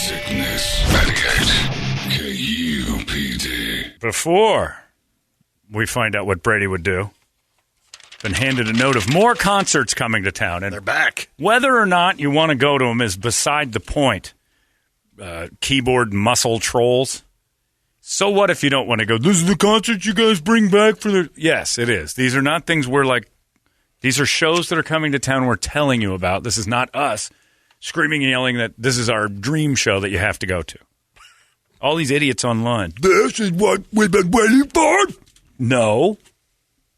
Sickness. 98 KUPD. Before we find out what Brady would do, been handed a note of more concerts coming to town. And they're back. Whether or not you want to go to them is beside the point. Keyboard muscle trolls. So what if you don't want to go? This is the concert you guys bring back for the... Yes, it is. These are not things we're like... These are shows that are coming to town we're telling you about. This is not us screaming and yelling that this is our dream show that you have to go to. All these idiots online. This is what we've been waiting for. No,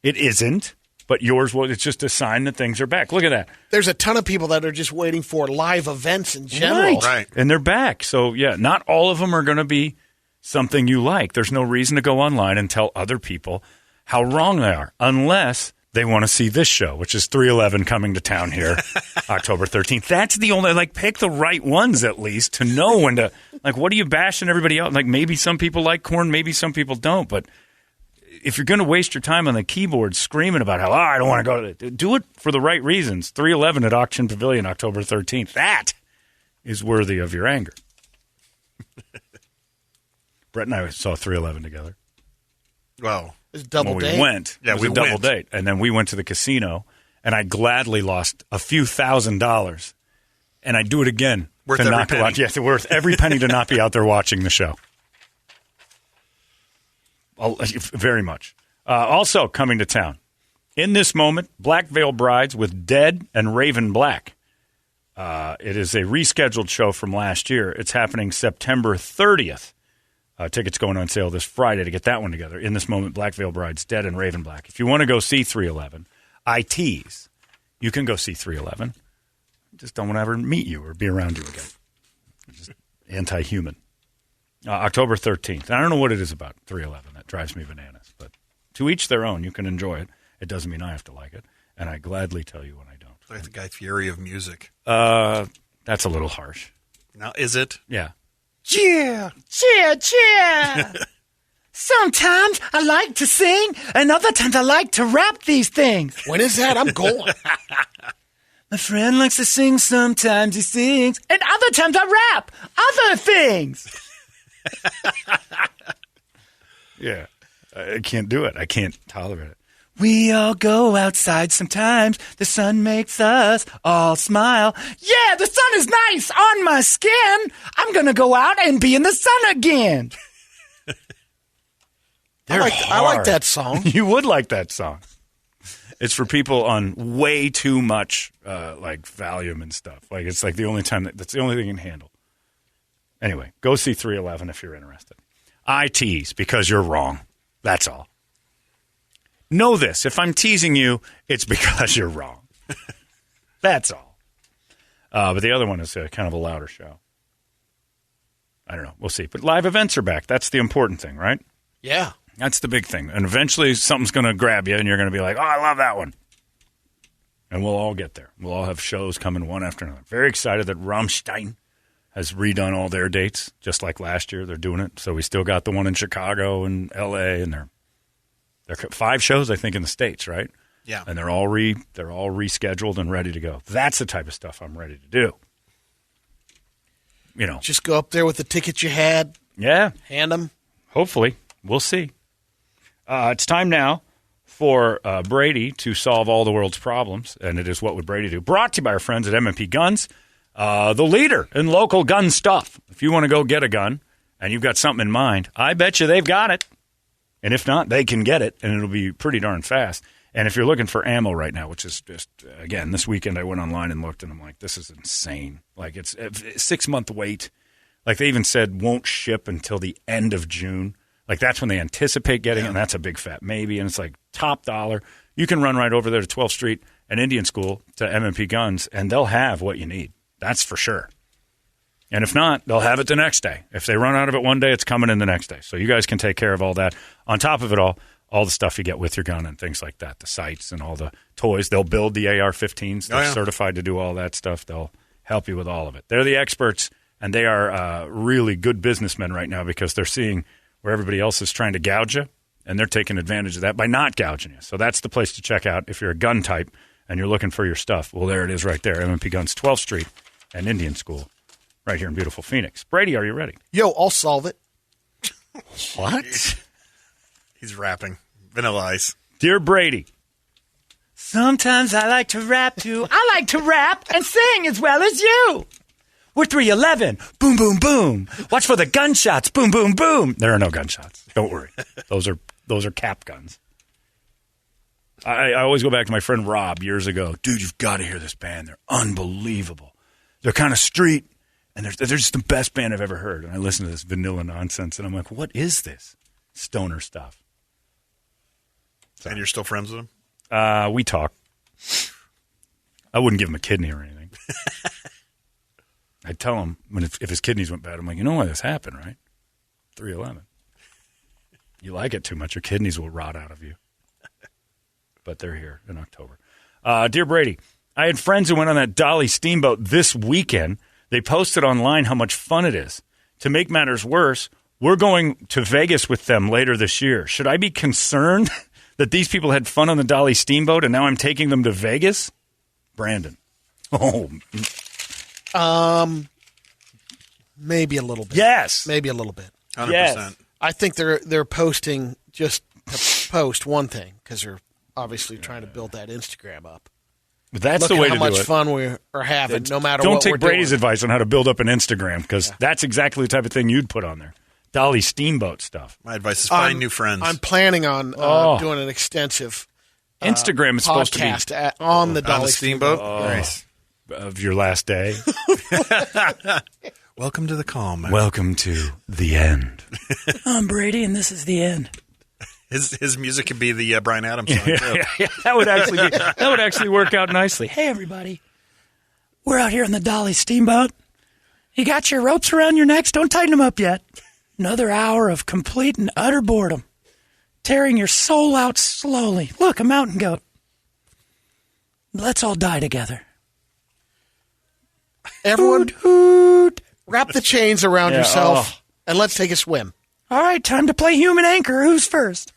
it isn't. But yours was. It's just a sign that things are back. Look at that. There's a ton of people that are just waiting for live events in general. Right. And they're back. So, yeah, not all of them are going to be something you like. There's no reason to go online and tell other people how wrong they are, unless they want to see this show, which is 311 coming to town here October 13th. That's the only, pick the right ones at least to know when to, what are you bashing everybody else? Maybe some people like Korn, maybe some people don't, but if you're going to waste your time on the keyboard screaming about how, I don't want to go to it, do it for the right reasons. 311 at Auction Pavilion, October 13th. That is worthy of your anger. Brett and I saw 311 together. Well, it was a double date. We went. Yeah, it was a double date. And then we went to the casino, and I gladly lost a few $1,000s. And I'd do it again. Worth every penny. Yes, worth every penny to not be out there watching the show. Very much. Also coming to town. In this moment, Black Veil Brides with Dead and Raven Black. It is a rescheduled show from last year. It's happening September 30th. Tickets going on sale this Friday to get that one together. In this moment, Black Veil Brides, Dead and Raven Black. If you want to go see 311, I tease. You can go see 311. Just don't want to ever meet you or be around you again. Just anti-human. October 13th. I don't know what it is about 311 that drives me bananas, but to each their own. You can enjoy it. It doesn't mean I have to like it, and I gladly tell you when I don't. Like the Guy Fieri of music. That's a little harsh. Now, is it? Yeah. Cheer! Sometimes I like to sing, and other times I like to rap these things. When is that? I'm going. My friend likes to sing. Sometimes he sings, and other times I rap other things. Yeah, I can't do it. I can't tolerate it. We all go outside sometimes. The sun makes us all smile. Yeah, the sun is nice on my skin. I'm going to go out and be in the sun again. I like that song. You would like that song. It's for people on way too much Valium and stuff. It's the only time that's the only thing you can handle. Anyway, go see 311 if you're interested. I tease because you're wrong. That's all. Know this. If I'm teasing you, it's because you're wrong. That's all. But the other one is kind of a louder show. I don't know. We'll see. But live events are back. That's the important thing, right? Yeah. That's the big thing. And eventually something's going to grab you, and you're going to be like, oh, I love that one. And we'll all get there. We'll all have shows coming one after another. Very excited that Rammstein has redone all their dates, just like last year. They're doing it. So we still got the one in Chicago and L.A., and they're 5 shows, I think, in the States, right? Yeah. And they're all rescheduled and ready to go. That's the type of stuff I'm ready to do. Just go up there with the tickets you had. Yeah. Hand them. Hopefully. We'll see. It's time now for Brady to solve all the world's problems, and it is What Would Brady Do? Brought to you by our friends at M&P Guns, the leader in local gun stuff. If you want to go get a gun and you've got something in mind, I bet you they've got it. And if not, they can get it, and it'll be pretty darn fast. And if you're looking for ammo right now, which is just, again, this weekend I went online and looked, and I'm like, this is insane. It's a 6-month wait. They even said won't ship until the end of June. That's when they anticipate getting it, and that's a big fat maybe. And it's top dollar. You can run right over there to 12th Street and Indian School to M&P Guns, and they'll have what you need. That's for sure. And if not, they'll have it the next day. If they run out of it one day, it's coming in the next day. So you guys can take care of all that. On top of it all the stuff you get with your gun and things like that, the sights and all the toys. They'll build the AR-15s. They're certified to do all that stuff. They'll help you with all of it. They're the experts, and they are really good businessmen right now because they're seeing where everybody else is trying to gouge you, and they're taking advantage of that by not gouging you. So that's the place to check out if you're a gun type and you're looking for your stuff. Well, there it is right there, M&P Guns, 12th Street and Indian School. right here in beautiful Phoenix. Brady, are you ready? Yo, I'll solve it. What? He's rapping. Vanilla Ice. Dear Brady, sometimes I like to rap too. I like to rap and sing as well as you. We're 311. Boom, boom, boom. Watch for the gunshots. Boom, boom, boom. There are no gunshots. Don't worry. Those are cap guns. I always go back to my friend Rob years ago. Dude, you've got to hear this band. They're unbelievable. They're kind of street, and they're just the best band I've ever heard. And I listen to this vanilla nonsense, and I'm like, what is this? Stoner stuff. And you're still friends with him? We talk. I wouldn't give him a kidney or anything. I'd tell him if his kidneys went bad, I'm like, you know why this happened, right? 311. You like it too much, your kidneys will rot out of you. But they're here in October. Dear Brady, I had friends who went on that Dolly steamboat this weekend. They posted online how much fun it is. To make matters worse, we're going to Vegas with them later this year. Should I be concerned that these people had fun on the Dolly steamboat and now I'm taking them to Vegas? Brandon. Oh, maybe a little bit. yes. Maybe a little bit. 100%. Yes. I think they're posting just to post one thing because they're obviously trying to build that Instagram up. But that's Look the at way how to much do it. fun we are having, no matter Don't what take we're Brady's doing. advice on how to build up an Instagram because that's exactly the type of thing you'd put on there. Dolly steamboat stuff. My advice is find new friends. I'm planning on doing an extensive Instagram is supposed to be podcast on the on Dolly the steamboat. Nice. Of your last day. Welcome to the calm. Welcome to the end. I'm Brady, and this is the end. His music could be the Bryan Adams song, too. Yeah, that would actually work out nicely. Hey, everybody, we're out here on the Dolly steamboat. You got your ropes around your necks? Don't tighten them up yet. Another hour of complete and utter boredom, tearing your soul out slowly. Look, a mountain goat. Let's all die together. Everyone, Hoot. wrap the chains around Yeah, yourself and let's take a swim. All right, time to play human anchor. Who's first?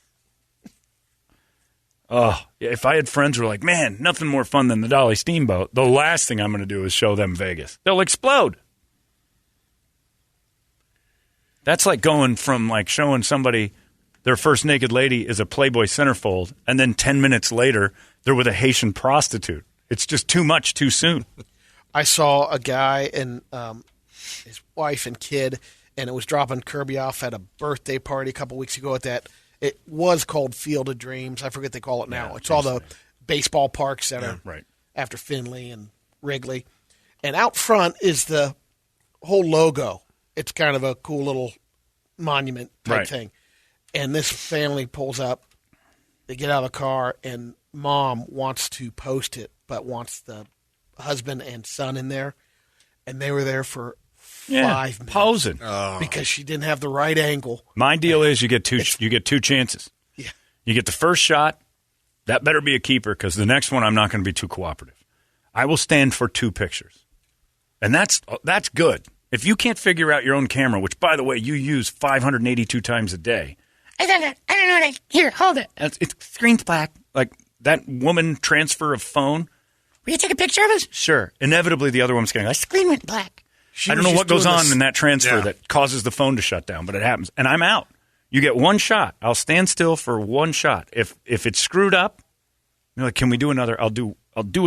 Oh, if I had friends who were like, man, nothing more fun than the Dolly steamboat, the last thing I'm going to do is show them Vegas. They'll explode. That's like going from like showing somebody their first naked lady is a Playboy centerfold, and then 10 minutes later, they're with a Haitian prostitute. It's just too much too soon. I saw a guy and his wife and kid, and it was dropping Kirby off at a birthday party a couple weeks ago at that. It was called Field of Dreams. I forget what they call it now. Yeah, it's all the baseball parks that are right. after Finley and Wrigley. And out front is the whole logo. It's kind of a cool little monument type thing. And this family pulls up. They get out of the car, and mom wants to post it, but wants the husband and son in there. And they were there for 5 minutes. Posing. Because she didn't have the right angle. My deal is you get two chances. Yeah. You get the first shot. That better be a keeper because the next one I'm not going to be too cooperative. I will stand for 2 pictures. And that's good. If you can't figure out your own camera, which, by the way, you use 582 times a day. I don't know what here, hold it. It's screen's black. Like that woman transfer of phone. Will you take a picture of us? Sure. Inevitably, the other woman's going, my screen went black. I don't know what goes on in that transfer that causes the phone to shut down, but it happens. And I'm out. You get one shot. I'll stand still for one shot. If it's screwed up, you're like, can we do another? I'll do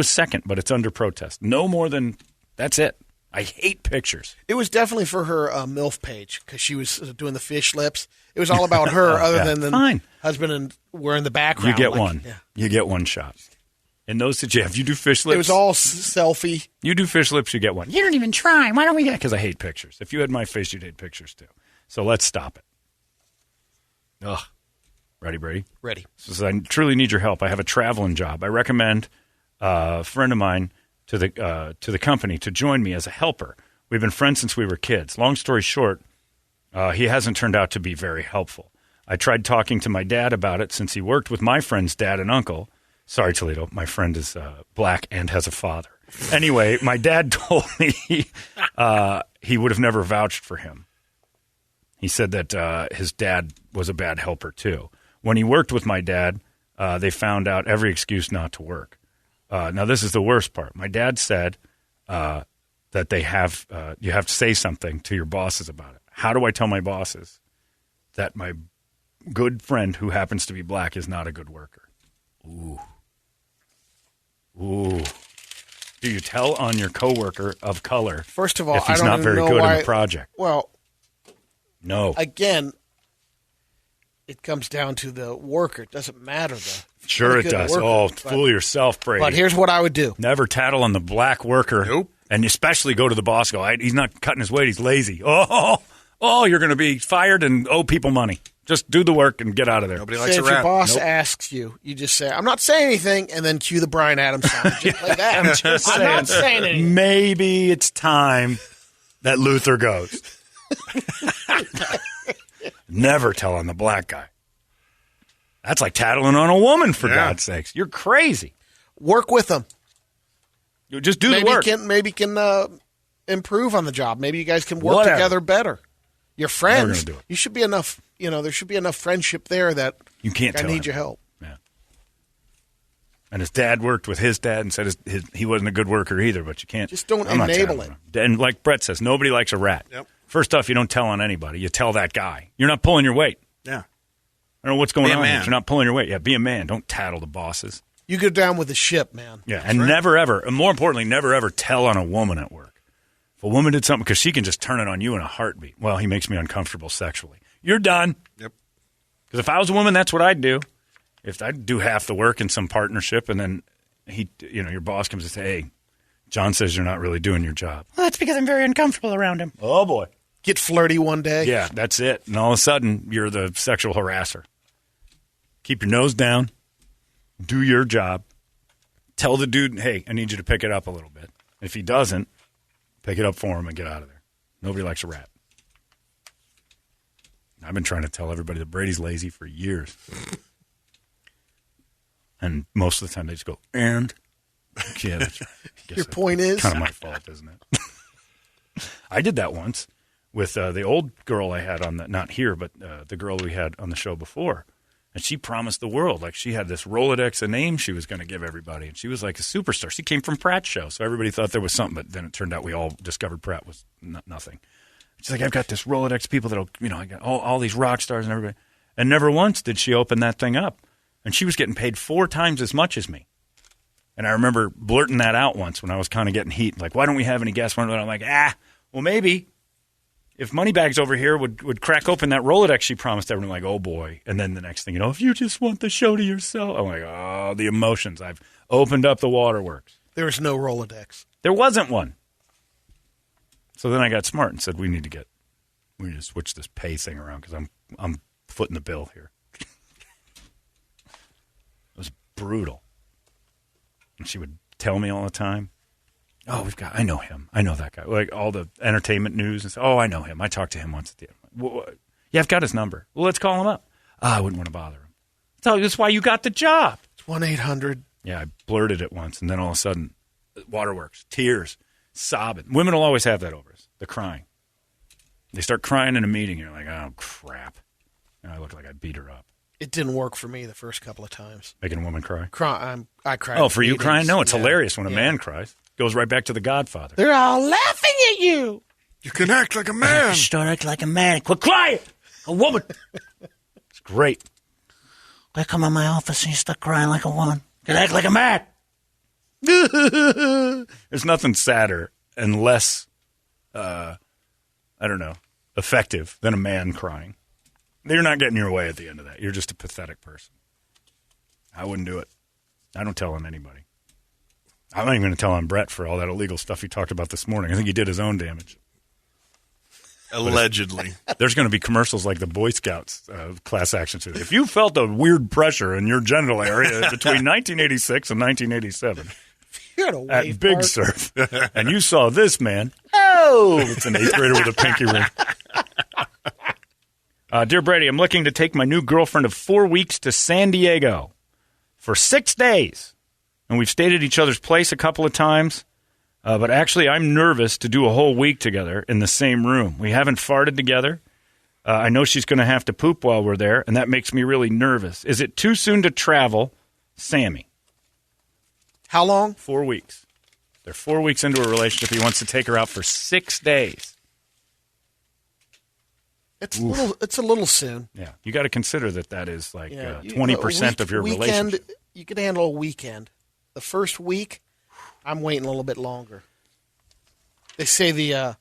a second, but it's under protest. No more than that's it. I hate pictures. It was definitely for her MILF page because she was doing the fish lips. It was all about her other than the husband and we're in the background. You get one. Yeah. You get one shot. In those situations, if you do fish lips. It was all selfie. You do fish lips, you get one. You don't even try. Why don't we get it? Because I hate pictures. If you had my face, you'd hate pictures too. So let's stop it. Ugh. Ready, Brady? Ready. So I truly need your help. I have a traveling job. I recommend a friend of mine to the company to join me as a helper. We've been friends since we were kids. Long story short, he hasn't turned out to be very helpful. I tried talking to my dad about it since he worked with my friend's dad and uncle. Sorry, Toledo. My friend is black and has a father. Anyway, my dad told me he would have never vouched for him. He said that his dad was a bad helper, too. When he worked with my dad, they found out every excuse not to work. Now, this is the worst part. My dad said that they have. You have to say something to your bosses about it. How do I tell my bosses that my good friend who happens to be black is not a good worker? Ooh. Do you tell on your coworker of color? First of all, if he's I don't not even very know good why, in the project? Well, no. Again, it comes down to the worker. It doesn't matter. Sure it does. Fool yourself, Brady. But here's what I would do. Never tattle on the black worker. Nope. And especially go to the boss. He's not cutting his weight. He's lazy. Oh, you're going to be fired and owe people money. Just do the work and get out of there. Nobody So likes a if your rat. boss asks you, you just say, I'm not saying anything, and then cue the Bryan Adams song. Just play that. I'm not saying anything. Maybe it's time that Luther goes. Never tell on the black guy. That's like tattling on a woman, for God's sakes. You're crazy. Work with them. You just do the work. Maybe can improve on the job. Maybe you guys can work together better. Your friends, do it. you should be enough. There should be enough friendship there that you can't. I tell need him. your help. Yeah. And his dad worked with his dad and said he wasn't a good worker either. But you can't. Just don't I'm not enable tattling it. him. And like Brett says, nobody likes a rat. Yep. First off, you don't tell on anybody. You tell that guy. You're not pulling your weight. Yeah. I don't know what's going on. Man. You're not pulling your weight. Yeah, be a man. Don't tattle the bosses. You go down with the ship, man. Yeah, and never ever, and more importantly, never ever tell on a woman at work. If a woman did something, because she can just turn it on you in a heartbeat. Well, he makes me uncomfortable sexually. You're done. Yep. Because if I was a woman, that's what I'd do. If I'd do half the work in some partnership, and then your boss comes and say, "Hey, John says you're not really doing your job." Well, that's because I'm very uncomfortable around him. Oh boy, Get flirty one day. yeah, that's it. And all of a sudden, you're the sexual harasser. Keep your nose down. Do your job. Tell the dude, hey, I need you to pick it up a little bit. If he doesn't, pick it up for him and get out of there. Nobody likes a rat. I've been trying to tell everybody that Brady's lazy for years. And most of the time they just go, and? Yeah, Your point is? kind of my fault, isn't it? I did that once with the old girl I had on not here, but the girl we had on the show before. And she promised the world. Like, she had this Rolodex of names she was going to give everybody. And she was like a superstar. She came from Pratt's show, so everybody thought there was something. But then it turned out we all discovered Pratt was nothing. She's like, I've got this Rolodex of people that'll, I got all these rock stars and everybody. And never once did she open that thing up. And she was getting paid 4 times as much as me. And I remember blurting that out once when I was kind of getting heat. Like, why don't we have any guests? I'm like, well, maybe. If Moneybags over here would crack open that Rolodex she promised everyone, like, oh, boy. And then the next thing you know, if you just want the show to yourself. I'm like, oh, the emotions. I've opened up the waterworks. There was no Rolodex. There wasn't one. So then I got smart and said, we need to switch this pay thing around because I'm footing the bill here. It was brutal. And she would tell me all the time, I know him. I know that guy. Like all the entertainment news and stuff. Oh, I know him. I talked to him once at the end. Well, yeah, I've got his number. Well, let's call him up. I wouldn't want to bother him. That's why you got the job. It's 1-800. Yeah, I blurted it once, and then all of a sudden, waterworks, tears, sobbing. Women will always have that over us, the crying. They start crying in a meeting, and you're like, oh, crap. And I look like I beat her up. It didn't work for me the first couple of times. Making a woman cry? I cried. Oh, for you crying? No, it's Yeah. hilarious when a man cries. Goes right back to The Godfather. They're all laughing at you. You can act like a man. Start acting like a man. Quit crying. A woman. It's great. I come in my office and you start crying like a woman. You act like a man. There's nothing sadder and less, effective than a man crying. You're not getting your way at the end of that. You're just a pathetic person. I wouldn't do it. I don't tell on anybody. I'm not even going to tell on Brett for all that illegal stuff he talked about this morning. I think he did his own damage. Allegedly. There's going to be commercials like the Boy Scouts class action suit. If you felt a weird pressure in your genital area between 1986 and 1987 You're at a at wave Big park. Surf, and you saw this man, it's an 8th grader with a pinky ring. Dear Brady, I'm looking to take my new girlfriend of 4 weeks to San Diego for 6 days. And we've stayed at each other's place a couple of times. But actually, I'm nervous to do a whole week together in the same room. We haven't farted together. I know she's going to have to poop while we're there, and that makes me really nervous. Is it too soon to travel? Sammy. How long? 4 weeks. They're 4 weeks into a relationship. He wants to take her out for 6 days. It's a little soon. Yeah, you got to consider that is like Yeah, 20% of your relationship. You could handle a weekend. The first week, I'm waiting a little bit longer. They say the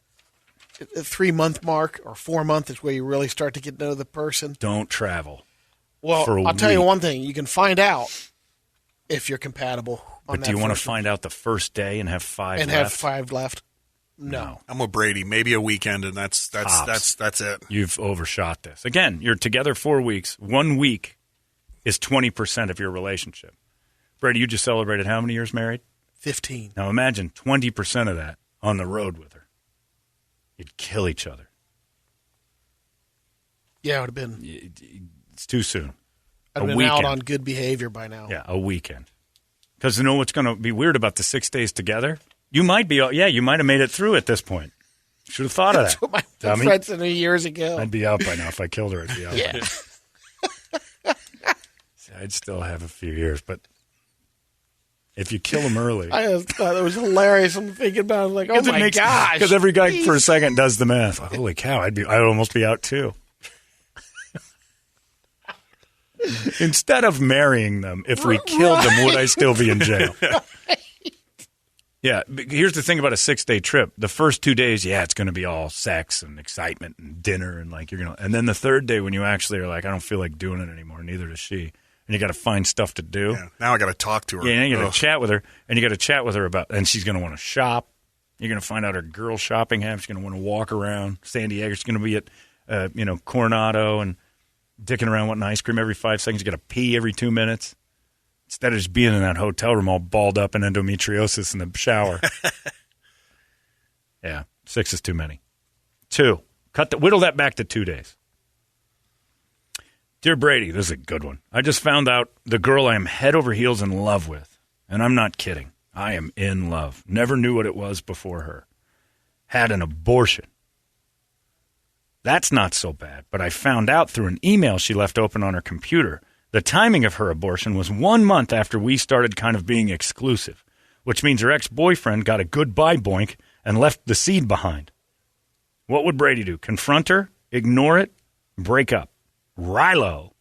3-month mark or 4-month is where you really start to get to know the person. Don't travel. Well, for a I'll tell you week. one thing. You can find out if you're compatible on But that do you want to first find out the first day and have 5 and left? have 5 left? No. I'm with Brady. Maybe a weekend, and that's it. You've overshot this. Again, you're together 4 weeks. 1 week is 20% of your relationship. Brady, you just celebrated how many years married? 15. Now imagine 20% of that on the road with her. You'd kill each other. Yeah, it would have been. It's too soon. I'd have been out on good behavior by now. Yeah, a weekend. Because you know what's going to be weird about the 6 days together? You might have made it through at this point. Should have thought of That's that. what my Dummy. friend said years ago. I'd be out by now if I killed her. I'd be out. Yeah. I'd still have a few years, but if you kill them early. I just thought it was hilarious. I'm thinking about it like, oh my gosh. Because every guy for a second does the math. Holy cow, I'd almost be out too. Instead of marrying them, if we killed them, would I still be in jail? Yeah, but here's the thing about a 6-day trip. The first 2 days, it's going to be all sex and excitement and dinner and like and then the third day when you actually are like, I don't feel like doing it anymore. Neither does she. And you got to find stuff to do. Yeah, now I got to talk to her. Yeah, and you got to chat with her, and you got to chat with her about, and she's going to want to shop. You're going to find out her girl shopping habits. She's going to want to walk around San Diego. She's going to be at, Coronado and dicking around wanting ice cream every 5 seconds. You got to pee every 2 minutes. Instead of just being in that hotel room all balled up in endometriosis in the shower. Yeah, 6 is too many. 2, whittle that back to 2 days. Dear Brady, this is a good one. I just found out the girl I am head over heels in love with, and I'm not kidding. I am in love. Never knew what it was before her. Had an abortion. That's not so bad, but I found out through an email she left open on her computer. The timing of her abortion was 1 month after we started kind of being exclusive, which means her ex-boyfriend got a goodbye boink and left the seed behind. What would Brady do? Confront her? Ignore it? Break up? Rilo.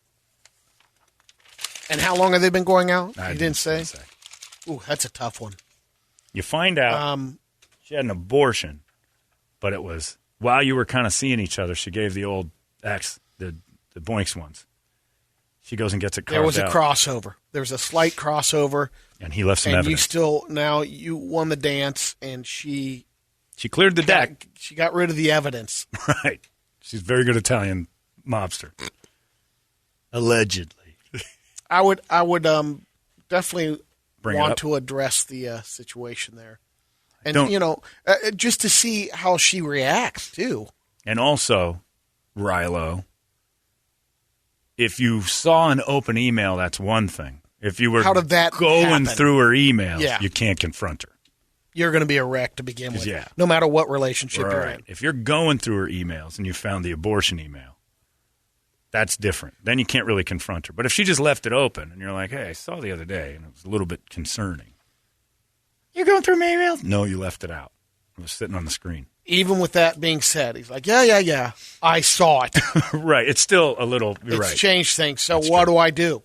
And how long have they been going out? I You didn't say? say. Ooh, that's a tough one. You find out she had an abortion, but it was while you were kind of seeing each other. She gave the old ex the boinks ones. She goes and gets it carved out. There was a crossover. There was a slight crossover. And he left some and evidence. You won the dance, and she cleared the deck. She got rid of the evidence. Right. She's a very good Italian mobster. Allegedly. I would definitely Bring it want up. to address the situation there. And, Don't- just to see how she reacts, too. And also, Rilo, if you saw an open email, that's one thing. If you were How did that going happen? through her emails, Yeah. you can't confront her. You're going to be a wreck to begin with, Yeah. no matter what relationship you're Right. in. If you're going through her emails and you found the abortion email, that's different. Then you can't really confront her. But if she just left it open and you're like, hey, I saw the other day and it was a little bit concerning. You're going through my emails? No, you left it out. It was sitting on the screen. Even with that being said, he's like, yeah, I saw it. Right. It's still a little, you're It's right. changed things. So That's what true. do I do?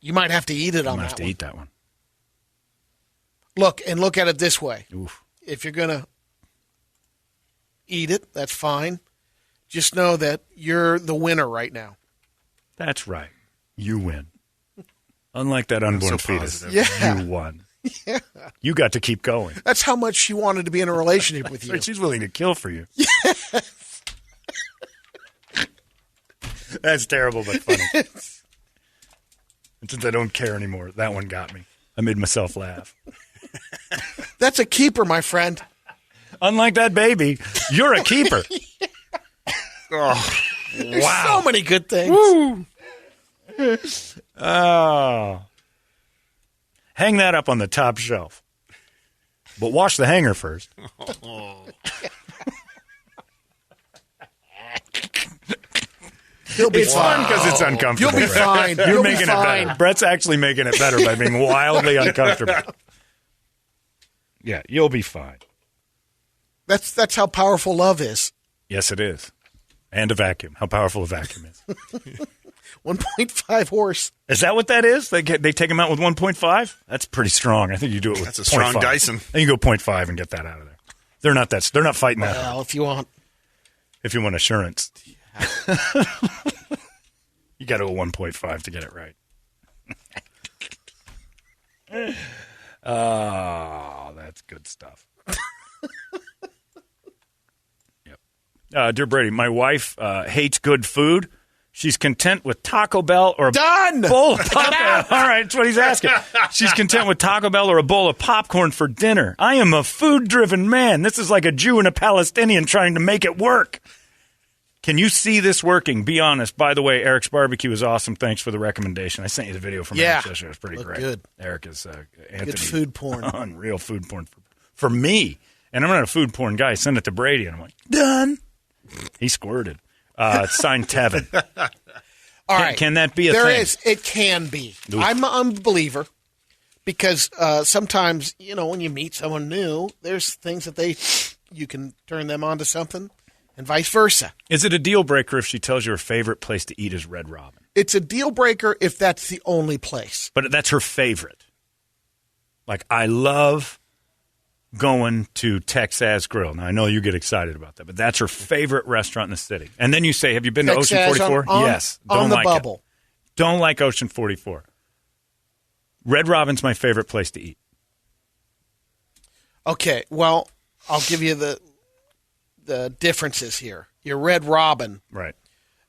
You might have to eat it I'm on going to that have to one. eat that one. Look at it this way. Oof. If you're going to eat it, that's fine. Just know that you're the winner right now. That's right. You win. Unlike that unborn so fetus, positive. Yeah. you won. Yeah. You got to keep going. That's how much she wanted to be in a relationship with you. She's willing to kill for you. That's terrible, but funny. And since I don't care anymore, that one got me. I made myself laugh. That's a keeper, my friend. Unlike that baby, you're a keeper. There's so many good things. Oh. Hang that up on the top shelf. But wash the hanger first. You'll be It's fine. fun because it's uncomfortable. You'll be Brett. fine. You're You'll be making it fine. better. Brett's actually making it better by being wildly uncomfortable. Yeah, you'll be fine. That's how powerful love is. Yes, it is. And a vacuum. How powerful a vacuum is. 1.5 horse. Is that what that is? They take them out with 1.5? That's pretty strong. I think you do it with That's a strong 0.5. Dyson. Then you go 0.5 and get that out of there. They're not fighting that. Well, if you want. If you want assurance. You got to go 1.5 to get it right. Oh, that's good stuff. Yep. Dear Brady, my wife hates good food. She's content with Taco Bell or Done! a bowl of popcorn. All right, that's what he's asking. She's content with Taco Bell or a bowl of popcorn for dinner. I am a food-driven man. This is like a Jew and a Palestinian trying to make it work. Can you see this working? Be honest. By the way, Eric's barbecue is awesome. Thanks for the recommendation. I sent you the video from Eric yesterday. It was pretty great. Good. Eric is Anthony. Good food porn. Unreal food porn for me. And I'm not a food porn guy. I send it to Brady, and I'm like, done. He squirted. It's signed Tevin. All right. Can that be a thing? thing? There is. It can be. Oof. I'm an unbeliever because sometimes, when you meet someone new, there's things that you can turn them on to something and vice versa. Is it a deal breaker if she tells you her favorite place to eat is Red Robin? It's a deal breaker if that's the only place. But that's her favorite. Like, I love going to Texas Grill. Now, I know you get excited about that, but that's her favorite restaurant in the city. And then you say, have you been to Ocean 44? Yes. On the bubble. Don't like Ocean 44. Red Robin's my favorite place to eat. Okay, well, I'll give you the differences here. Your Red Robin. Right.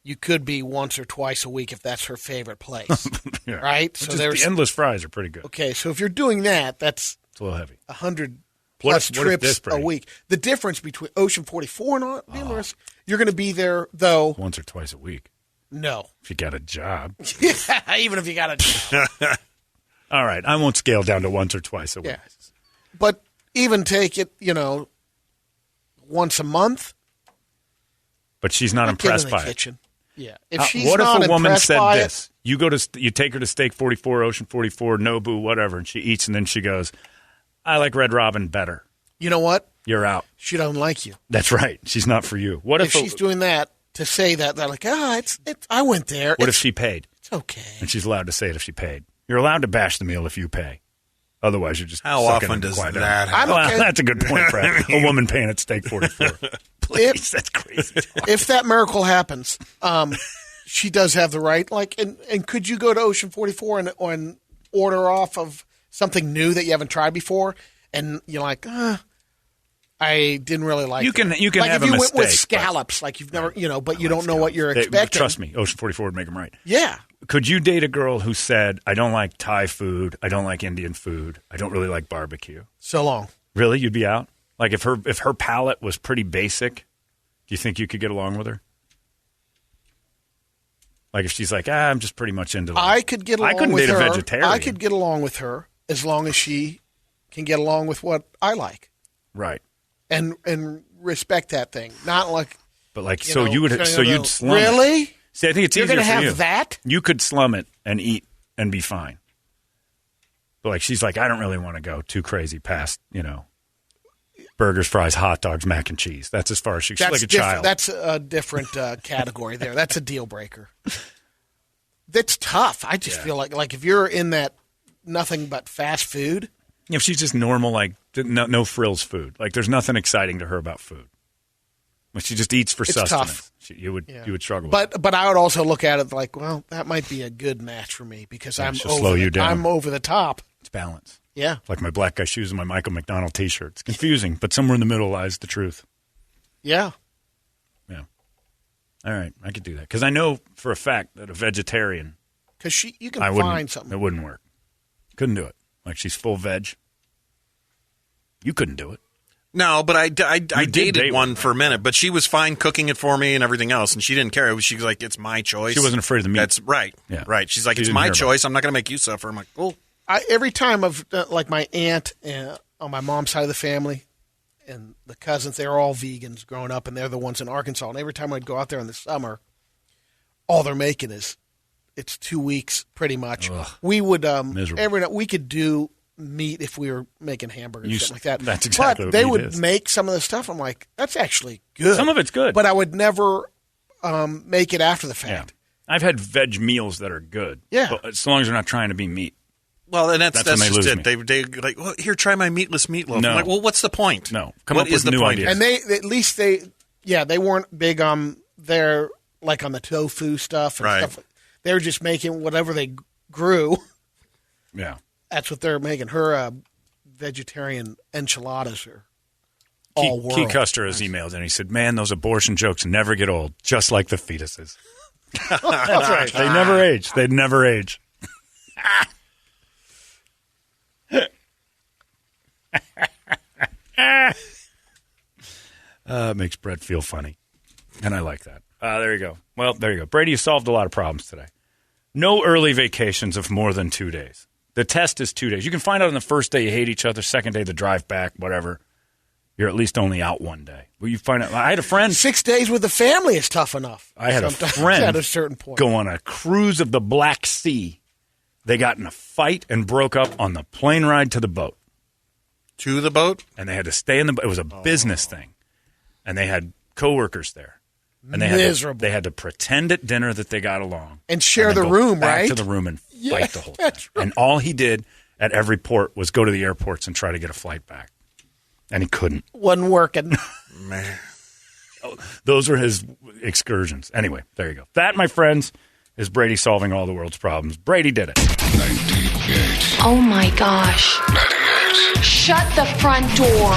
You could be once or twice a week if that's her favorite place. Yeah. Right? So the endless fries are pretty good. Okay, so if you're doing that, that's it's a little heavy. 100 What plus if trips this, a week. The difference between Ocean 44 and all the rest, you're going to be there, though. Once or twice a week. No. If you got a job. Yeah, even if you got a job. All right, I won't scale down to once or twice a week. Yeah. But even take it, once a month. But she's not impressed by kitchen. it. Yeah. If she's what not if a woman said by this? You go to you take her to Steak 44, Ocean 44, Nobu, whatever, and she eats, and then she goes, "I like Red Robin better." You know what? You're out. She don't like you. That's right. She's not for you. What if she's doing that to say that they're like, it's I went there. What if she paid? It's okay. And she's allowed to say it if she paid. You're allowed to bash the meal if you pay. Otherwise, you're just how often does that happen? Well, that's a good point, Brad. A woman paying at Steak 44. Please, that's crazy. If that miracle happens, she does have the right. Like, and could you go to Ocean 44 and order off of something new that you haven't tried before, and you're like, I didn't really like. You can like have if a you mistake. Went with scallops, like you've never, but you don't know what you're expecting. Trust me, Ocean 44 would make them right. Yeah. Could you date a girl who said, I don't like Thai food, I don't like Indian food, I don't really like barbecue? So long. Really? You'd be out? Like if her palate was pretty basic, do you think you could get along with her? Like if she's like, I'm just pretty much into I could get along with her. I couldn't date a vegetarian. I could get along with her as long as she can get along with what I like. Right. And respect that thing. Not like But like you'd slum it. Really? See, I think it's You're easier gonna for have you. that? You could slum it and eat and be fine. But like she's like, I don't really want to go too crazy past, burgers, fries, hot dogs, mac and cheese. That's as far as she's like a child. That's a different category there. That's a deal breaker. That's tough. I just feel like if you're in that nothing but fast food. If she's just normal, like no frills food. Like there's nothing exciting to her about food. When she just eats for sustenance. You would struggle with it. But I would also look at it like, well, that might be a good match for me because slow you down. I'm over the top. It's balance. Yeah. Like my black guy shoes and my Michael McDonald T-shirt. It's confusing, but somewhere in the middle lies the truth. Yeah. Yeah. All right, I could do that because I know for a fact that a vegetarian, because you can find something. It wouldn't work. Couldn't do it. Like she's full veg. You couldn't do it. No, but I dated one for a minute, but she was fine cooking it for me and everything else, and she didn't care. She was like, it's my choice. She wasn't afraid of the meat. That's right. Yeah. Right. She's like, it's my choice. I'm not going to make you suffer. I'm like, cool. Every time I've like my aunt on my mom's side of the family and the cousins, they're all vegans growing up, and they're the ones in Arkansas. And every time I'd go out there in the summer, all they're making is it's 2 weeks pretty much. Ugh, we would miserable. every night we could do meat if we were making hamburgers, something like that. That's exactly but what they meat would is. make some of the stuff. I'm like, that's actually good. Some of it's good. But I would never make it after the Yeah. fact. I've had veg meals that are good. Yeah. But as long as they're not trying to be meat. Well, and that's when they just lose it. me. They like, well, here, try my meatless meatloaf. No. I'm like, well, what's the point? No. Come What up is with the new point? ideas. And they weren't big on their, like on the tofu stuff and Right. stuff. They were just making whatever they grew. Yeah. That's what they're making. Her vegetarian enchiladas are all world. Key Custer has emailed and he said, man, those abortion jokes never get old, just like the fetuses. That's right. They never age. They never age. It makes Brett feel funny. And I like that. There you go. Well, there you go. Brady, you solved a lot of problems today. No early vacations of more than 2 days. The test is 2 days. You can find out on the first day you hate each other, second day the drive back, whatever. You're at least only out 1 day. Well, you find out. I had a friend. 6 days with the family is tough enough. I had sometimes a friend at a certain point. go on a cruise of the Black Sea. They got in a fight and broke up on the plane ride to the boat. To the boat? And they had to stay in the boat. It was a business thing. And they had coworkers there. And they Miserable. They had to pretend at dinner that they got along. And share then the go room, back right? to the room and Yeah, fight the whole time. that's right. And all he did at every port was go to the airports and try to get a flight back. And he couldn't. Wasn't working. Man. Those were his excursions. Anyway, there you go. That, my friends, is Brady solving all the world's problems. Brady did it. 98. Oh my gosh. 98. Shut the front door.